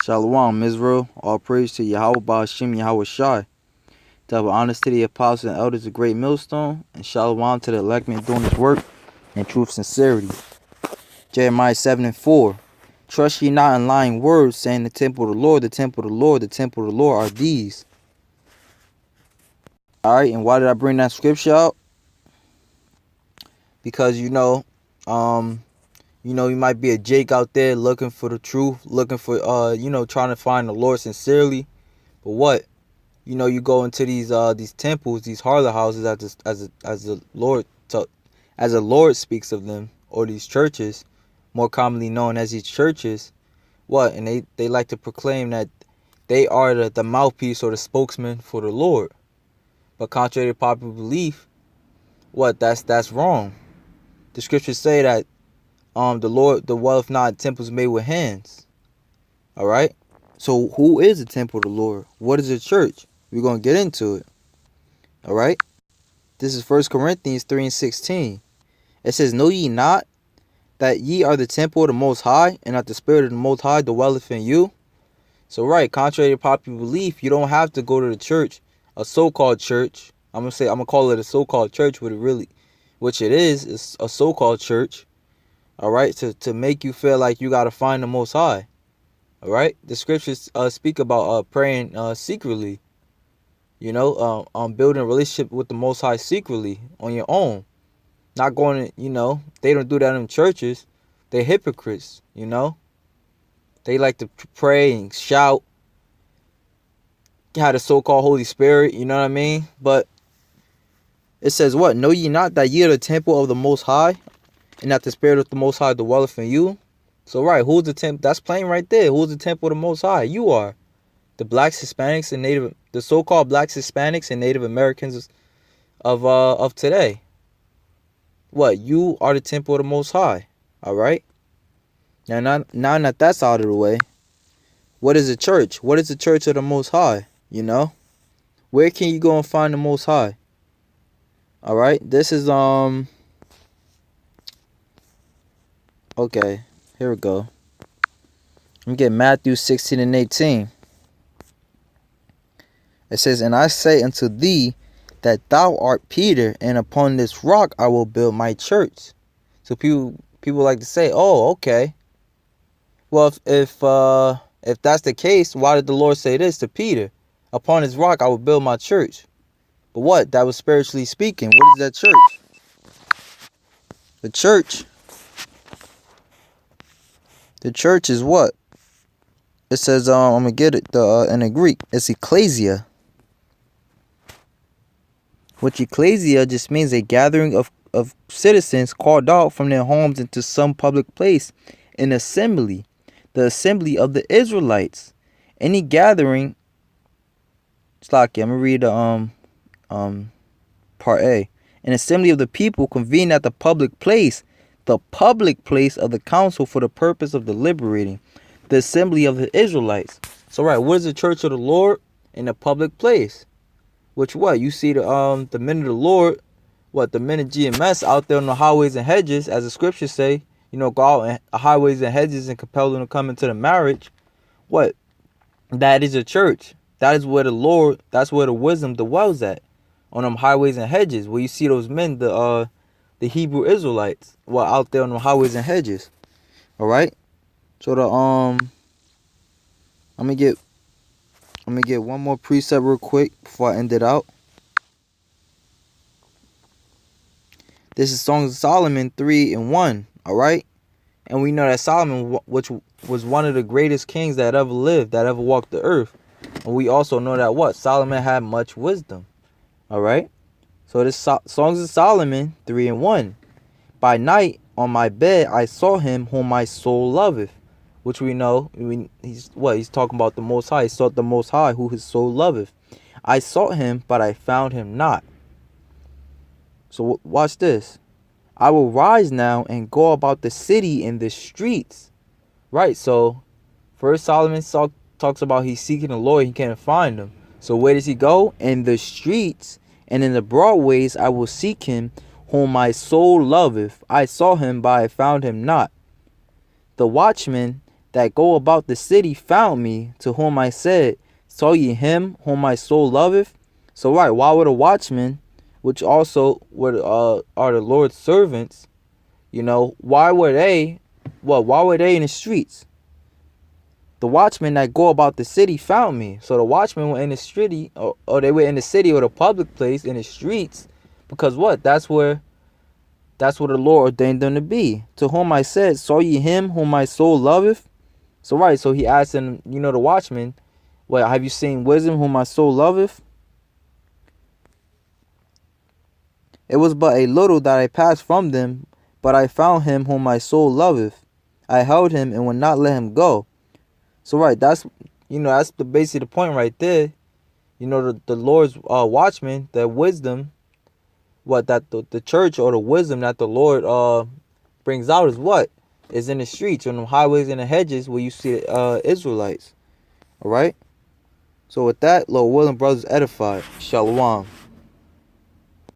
Shalom, Israel. All praise to Yahweh Ba'ashem Yahweh Shai. Double honors to the apostles and elders of Great Millstone. And shalom to the elect men doing this work in truth sincerity. Jeremiah 7:4. Trust ye not in lying words, saying the temple of the Lord, the temple of the Lord, the temple of the Lord are these. Alright, and why did I bring that scripture out? Because you might be a Jake out there looking for the truth, looking for trying to find the Lord sincerely. But what? You go into these temples, these harlot houses, as the Lord speaks of them, or these churches, more commonly known as these churches. What? And they like to proclaim that they are the mouthpiece or the spokesman for the Lord. But contrary to popular belief, what? That's wrong. The scriptures say that the Lord dwelleth not in temples made with hands. All right. So who is the temple of the Lord? What is a church? We're going to get into it. All right. This is 1 Corinthians 3:16. It says, know ye not that ye are the temple of the Most High, and that the Spirit of the Most High dwelleth in you? So, right, contrary to popular belief, you don't have to go to the church, a so-called church. I'm going to call it a so-called church, which it is a so-called church. All right, to make you feel like you got to find the Most High. All right, the scriptures speak about praying secretly. Building a relationship with the Most High secretly on your own. Not going to, they don't do that in churches. They're hypocrites, They like to pray and shout. Had a so-called Holy Spirit, you know what I mean? But it says what? Know ye not that ye are the temple of the Most High, and that the Spirit of the Most High dwelleth in you? So right, who's the temple? That's plain right there. Who's the temple of the Most High? You are. The blacks, Hispanics, and the so-called blacks, Hispanics, and Native Americans of today. What? You are the temple of the Most High. All right. Now that that's out of the way, what is a church? What is the church of the Most High? Where can you go and find the Most High? All right. This is Okay. Here we go. Let me get Matthew 16:18. It says, and I say unto thee that thou art Peter, and upon this rock I will build my church. So people like to say, oh, okay. Well, if that's the case, why did the Lord say this to Peter? Upon this rock I will build my church. But what? That was spiritually speaking. What is that church? The church is what? It says, I'm gonna get it in the Greek. It's ecclesia. Which ecclesia just means a gathering of citizens called out from their homes into some public place, an assembly, the assembly of the Israelites. Any gathering. Slaki, I'm gonna read part A. An assembly of the people convened at the public place of the council for the purpose of deliberating, the assembly of the Israelites. So right, what is the church of the Lord? In a public place. Which what? You see the men of the Lord, the men of GMS out there on the highways and hedges, as the scriptures say, go out in highways and hedges and compel them to come into the marriage. What? That is a church. That is where the Lord, that's where the wisdom dwells at. On them highways and hedges, where you see those men, the Hebrew Israelites, out there on the highways and hedges. All right. So I'm gonna get one more precept real quick before I end it out. This is Songs of Solomon 3:1. All right. And we know that Solomon, which was one of the greatest kings that ever lived, that ever walked the earth. And we also know that Solomon had much wisdom. All right. So this Songs of Solomon 3:1. By night on my bed I saw him whom my soul loveth. Which we know, he's talking about the Most High. He sought the Most High who his soul loveth. I sought him, but I found him not. So watch this. I will rise now and go about the city in the streets. Right, so first Solomon talks about he's seeking the Lord, he can't find him. So where does he go? In the streets and in the broad ways I will seek him whom my soul loveth. I saw him, but I found him not. The watchman that go about the city found me, to whom I said, Saw ye him whom my soul loveth? So right, why were the watchmen, which also were are the Lord's servants, why were they in the streets? The watchmen that go about the city found me. So the watchmen were in the city, or they were in the city or the public place in the streets, because what? That's where the Lord ordained them to be. To whom I said, Saw ye him whom my soul loveth? So right, so he asked them, the watchman, well, have you seen wisdom whom my soul loveth? It was but a little that I passed from them, but I found him whom my soul loveth. I held him and would not let him go. So right, that's basically the point right there. The Lord's watchmen, that wisdom, that the church or the wisdom that the Lord brings out is what? Is in the streets, on the highways and the hedges where you see Israelites. All right? So with that, Lord willing, brothers edified. Shalom.